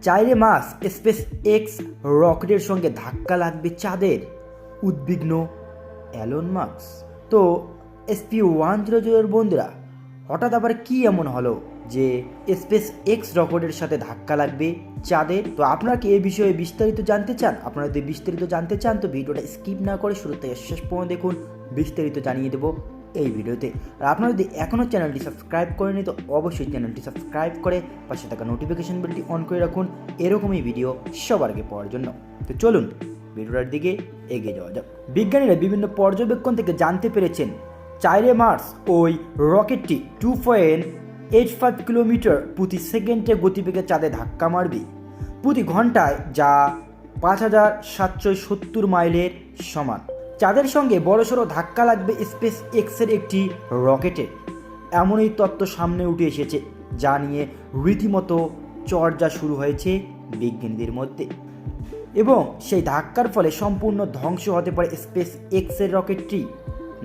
4 মাস space x রকেটের সঙ্গে ধাক্কা লাগবে চাঁদের, উদ্বিগ্ন এলন মাস্ক। তো SP-100 বন্ধুরা, হঠাৎ আবার কি এমন হলো যে স্পেস এক্স রকেটের সাথে ধাক্কা লাগবে চাঁদের? তো আপনারা কি এই বিষয়ে বিস্তারিত জানতে চান? আপনারা যদি বিস্তারিত জানতে চান তো ভিডিওটা স্কিপ না করে শুরু থেকে শেষ পর্যন্ত দেখুন, বিস্তারিত জানিয়ে দেবো এই ভিডিওতে। আর আপনারা যদি এখনও চ্যানেলটি সাবস্ক্রাইব করেনি তো অবশ্যই চ্যানেলটি সাবস্ক্রাইব করে পাশে থাকা নোটিফিকেশন বেলটি অন করে রাখুন এরকমই ভিডিও সবার আগে পাওয়ার জন্য। তো চলুন ভিডিওটার দিকে এগিয়ে যাওয়া যাক। বিজ্ঞানীরা বিভিন্ন পর্যবেক্ষণ থেকে জানতে পেরেছেন 4 মার্চ ওই রকেটটি 2.85 কিলোমিটার প্রতি সেকেন্ডে গতিবেগে চাঁদে ধাক্কা মারবে প্রতি ঘন্টায়, যা 5770 মাইলের সমান। চাঁদের সঙ্গে বড়সড় ধাক্কা লাগবে স্পেস এক্সের একটি রকেটে, এমনই তত্ত্ব সামনে উঠে এসেছে, যা নিয়ে রীতিমতো চর্চা শুরু হয়েছে বিজ্ঞানীদের মধ্যে। এবং সেই ধাক্কার ফলে সম্পূর্ণ ধ্বংস হতে পারে স্পেস এক্সের রকেটটি,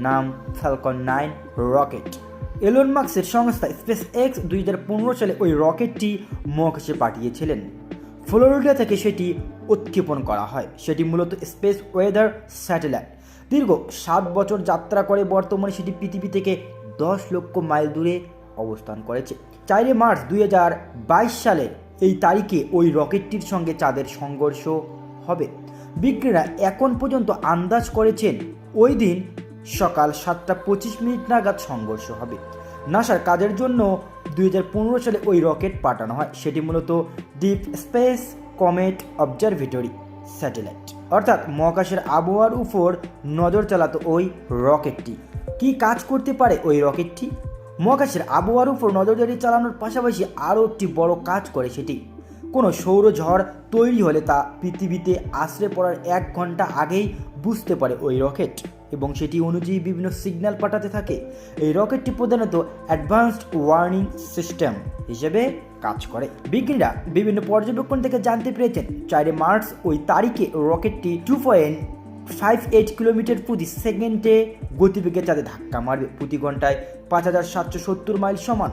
নাম ফ্যালকন 9 রকেট। এলন মাস্কের সংস্থা স্পেস এক্স 2015 সালে ওই রকেটটি মহাকাশে পাঠিয়েছিলেন। ফ্লোরিডা থেকে সেটি উৎক্ষেপণ করা হয়। সেটি মূলত স্পেস ওয়েদার স্যাটেলাইট। দীর্ঘ 7 বছর যাত্রা করে বর্তমানে সেটি পৃথিবী থেকে 10 লক্ষ মাইল দূরে অবস্থান করেছে। 4 মার্চ 2022 সালের এই তারিখে ওই রকেটটির সঙ্গে চাঁদের সংঘর্ষ হবে। বিজ্ঞানীরা এখন পর্যন্ত আন্দাজ করেছেন ওই দিন সকাল 7:25 নাগাদ সংঘর্ষ হবে। নাসার কাজের জন্য 2015 সালে ওই রকেট পাঠানো হয়। সেটি মূলত deep space comet observatory satellite, অর্থাৎ মহাকাশের আবহাওয়ার উপর নজর চালাতো ওই রকেটটি। কি কাজ করতে পারে ওই রকেটটি? মহাকাশের আবহাওয়ার উপর নজরদারি চালানোর পাশাপাশি আরও একটি বড় কাজ করে সেটি। কোনো সৌরঝড় তৈরি হলে তা পৃথিবীতে আছড়ে পড়ার 1 ঘন্টা আগেই বুঝতে পারে ওই রকেট এবং সেটি অনুযায়ী বিভিন্ন সিগন্যাল পাঠাতে থাকে। এই রকেটটি প্রধানত অ্যাডভান্সড ওয়ার্নিং সিস্টেম হিসেবে কাজ করে। বিজ্ঞানীরা বিভিন্ন পর্যবেক্ষণ থেকে জানতে পেরেছেন 4 মার্চ ওই তারিখে রকেটটি 2.58 কিলোমিটার প্রতি সেকেন্ডে গতিবেগে চাঁদে ধাক্কা মারবে, প্রতি ঘন্টায় 5770 মাইল সমান।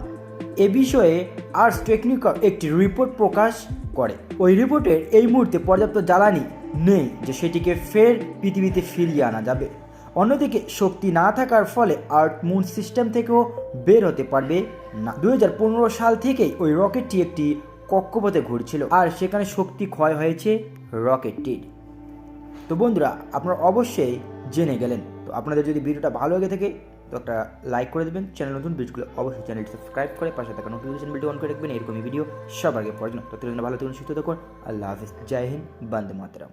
এ বিষয়ে আর্টস টেকনিক্যাল একটি রিপোর্ট প্রকাশ করে। ওই রিপোর্টের এই মুহূর্তে পর্যাপ্ত জ্বালানি নেই যে সেটিকে ফের পৃথিবীতে ফিরিয়ে আনা যাবে। অন্যদিকে শক্তি না থাকার ফলে আর্থ মুন সিস্টেম থেকেও বের হতে পারবে না। 2015 সাল থেকেই ওই রকেটটি একটি কক্ষপথে ঘুরছিল আর সেখানে শক্তি ক্ষয় হয়েছে রকেটটির। তো বন্ধুরা, আপনারা অবশ্যই জেনে গেলেন। তো আপনাদের যদি ভিডিওটা ভালো লেগে থাকে তো একটা লাইক করে দেবেন। চ্যানেল নতুন ভিডিওগুলো অবশ্যই চ্যানেলটি সাবস্ক্রাইব করে পাশে থাকা নোটিফিকেশন বেলটি অন করে রাখবেন এরকমই ভিডিও সবার আগে পাওয়ার জন্য। তো ভালো থাকুন, সুস্থ থাকুন। আল্লাহ হাফিজ, জয় হিন্দ, বন্দে মাতরম।